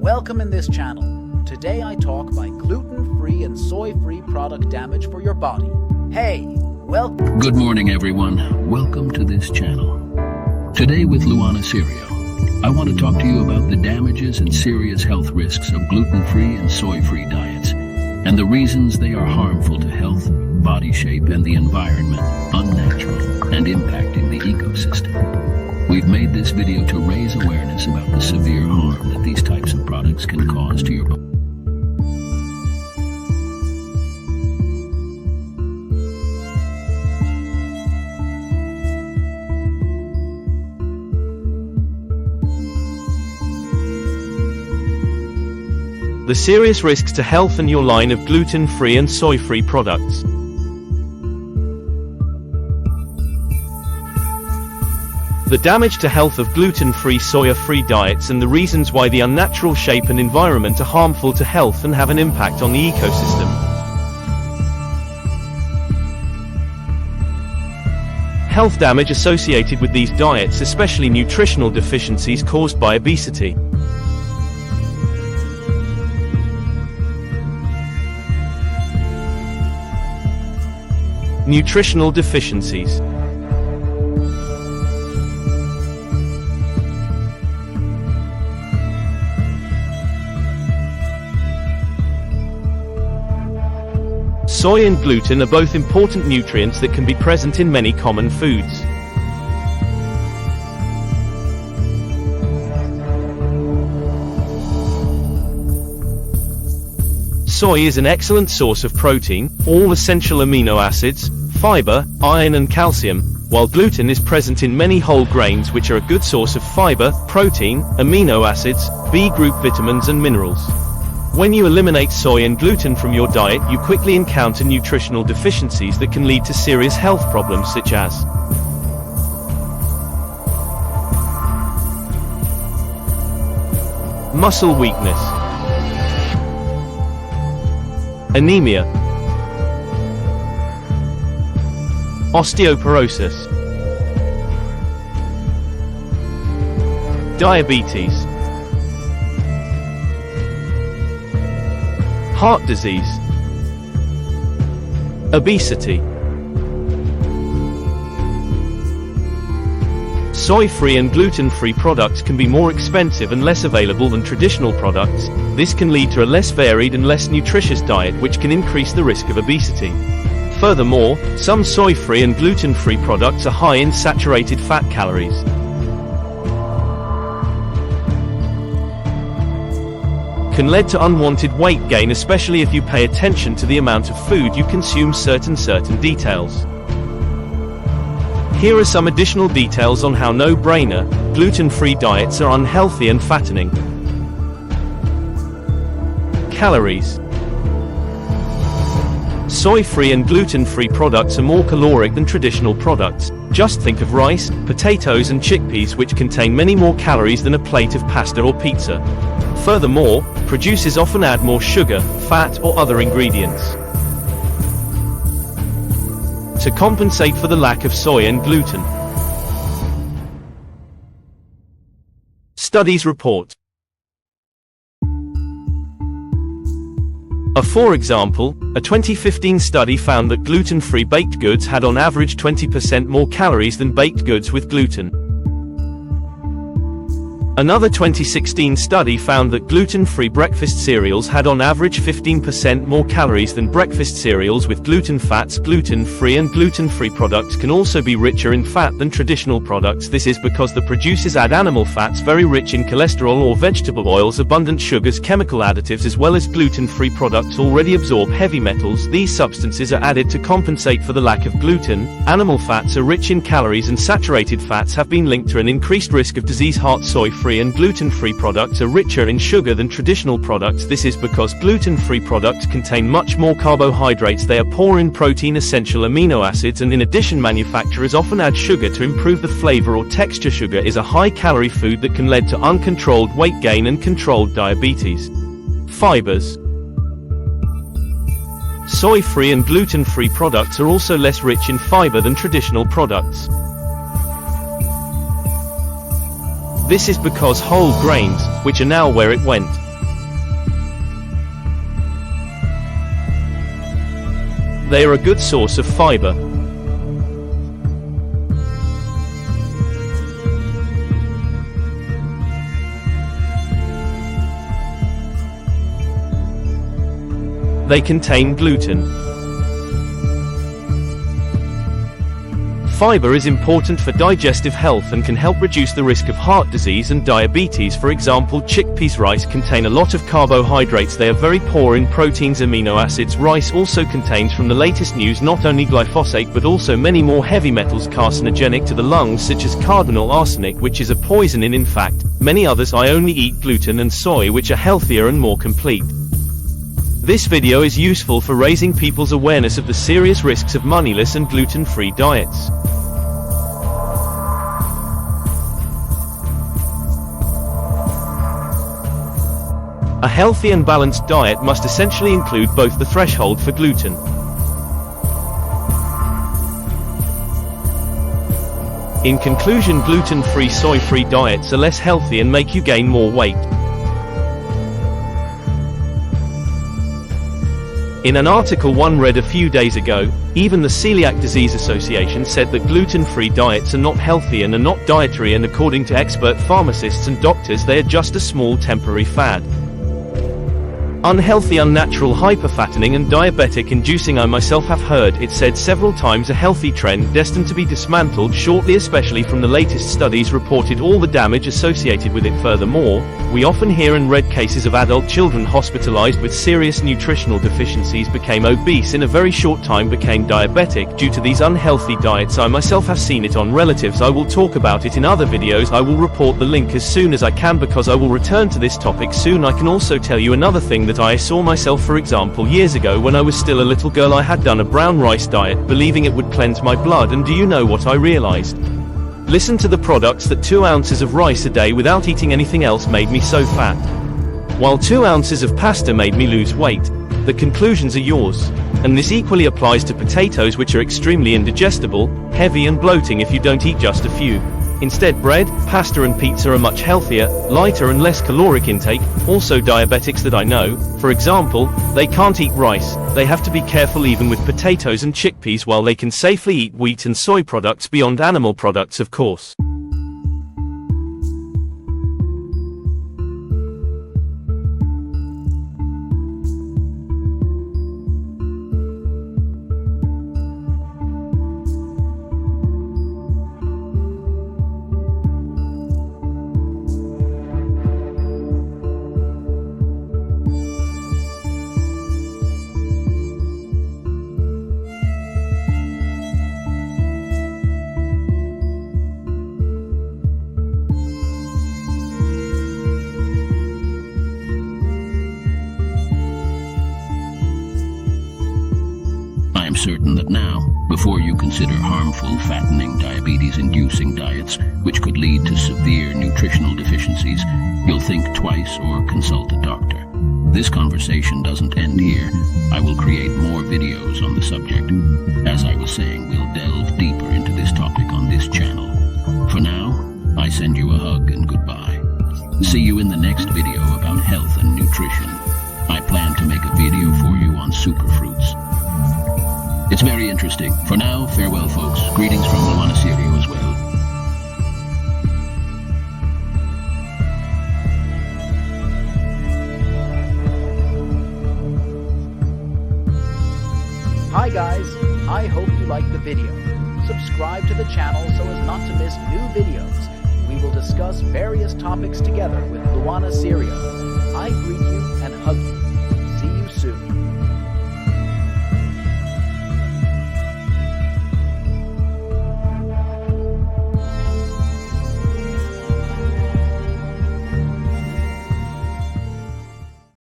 Welcome in this channel. Today I talk by gluten-free and soy-free product damage for your body. Hey, welcome. Good morning, everyone. Welcome to this channel. Today with Luana Sirio, I want to talk to you about the damages and serious health risks of gluten-free and soy-free diets, and the reasons they are harmful to health, body shape, and the environment, unnatural, and impacting the ecosystem. We've made this video to raise awareness about the severe harm that these types of products can cause to your body. The serious risks to health and your line of gluten-free and soy-free products. The damage to health of gluten-free, soya-free diets and the reasons why the unnatural shape and environment are harmful to health and have an impact on the ecosystem. Health damage associated with these diets, especially nutritional deficiencies caused by obesity. Nutritional deficiencies. Soy and gluten are both important nutrients that can be present in many common foods. Soy is an excellent source of protein, all essential amino acids, fiber, iron and calcium, while gluten is present in many whole grains which are a good source of fiber, protein, amino acids, B group vitamins and minerals. When you eliminate soy and gluten from your diet, you quickly encounter nutritional deficiencies that can lead to serious health problems such as muscle weakness, anemia, osteoporosis, diabetes, heart disease, obesity. Soy-free and gluten-free products can be more expensive and less available than traditional products. This can lead to a less varied and less nutritious diet, which can increase the risk of obesity. Furthermore, some soy-free and gluten-free products are high in saturated fat calories. Can lead to unwanted weight gain, especially if you pay attention to the amount of food you consume. Certain details. Here are some additional details on how no-brainer gluten-free diets are unhealthy and fattening. Calories. Soy-free and gluten-free products are more caloric than traditional products. Just think of rice, potatoes and chickpeas, which contain many more calories than a plate of pasta or pizza. Furthermore, producers often add more sugar, fat or other ingredients to compensate for the lack of soy and gluten. Studies report. For example, a 2015 study found that gluten-free baked goods had on average 20% more calories than baked goods with gluten. Another 2016 study found that gluten-free breakfast cereals had on average 15% more calories than breakfast cereals with gluten. Fats. Gluten-free and gluten-free products can also be richer in fat than traditional products. This is because the producers add animal fats very rich in cholesterol or vegetable oils, abundant sugars, chemical additives, as well as gluten-free products already absorb heavy metals. These substances are added to compensate for the lack of gluten. Animal fats are rich in calories and saturated fats have been linked to an increased risk of disease. Heart. Soy-free and gluten-free products are richer in sugar than traditional products. This is because gluten-free products contain much more carbohydrates. They are poor in protein, essential amino acids, and in addition manufacturers often add sugar to improve the flavor or texture. Sugar is a high-calorie food that can lead to uncontrolled weight gain and controlled diabetes. Fibers. Soy-free and gluten-free products are also less rich in fiber than traditional products. This is because whole grains, which are now where it went, They are a good source of fiber. They contain gluten. Fiber is important for digestive health and can help reduce the risk of heart disease and diabetes. For example, chickpeas rice contain a lot of carbohydrates. They are very poor in proteins, amino acids. Rice also contains, from the latest news, not only glyphosate but also many more heavy metals carcinogenic to the lungs, such as cardinal arsenic, which is a poison in fact, many others. I only eat gluten and soy, which are healthier and more complete. This video is useful for raising people's awareness of the serious risks of moneyless and gluten-free diets. A healthy and balanced diet must essentially include both the threshold for gluten. In conclusion, gluten-free, soy-free diets are less healthy and make you gain more weight. In an article one read a few days ago, even the Celiac Disease Association said that gluten-free diets are not healthy and are not dietary, and according to expert pharmacists and doctors, they are just a small temporary fad. Unhealthy, unnatural, hyperfattening and diabetic inducing. I myself have heard it said several times, a healthy trend destined to be dismantled shortly, especially from the latest studies reported all the damage associated with it. Furthermore, we often hear and read cases of adult children hospitalized with serious nutritional deficiencies, became obese in a very short time, became diabetic due to these unhealthy diets. I myself have seen it on relatives. I will talk about it in other videos. I will report the link as soon as I can because I will return to this topic soon. I can also tell you another thing that I saw myself. For example, years ago when I was still a little girl, I had done a brown rice diet, believing it would cleanse my blood, and do you know what I realized? Listen to the products: that 2 ounces of rice a day without eating anything else made me so fat, while 2 ounces of pasta made me lose weight. The conclusions are yours. And this equally applies to potatoes, which are extremely indigestible, heavy and bloating if you don't eat just a few. Instead, bread, pasta and pizza are much healthier, lighter and less caloric intake. Also, diabetics that I know, for example, they can't eat rice. They have to be careful even with potatoes and chickpeas, while they can safely eat wheat and soy products beyond animal products, of course. I'm certain that now, before you consider harmful, fattening, diabetes-inducing diets, which could lead to severe nutritional deficiencies, you'll think twice or consult a doctor. This conversation doesn't end here. I will create more videos on the subject. As I was saying, we'll delve deeper into this topic on this channel. For now, I send you a hug and goodbye. See you in the next video about health and nutrition. I plan to make a video for you on superfruits. It's very interesting. For now, farewell folks. Greetings from Luana Sirio as well. Hi guys, I hope you liked the video. Subscribe to the channel so as not to miss new videos. We will discuss various topics together with Luana Sirio. I greet you and hug you.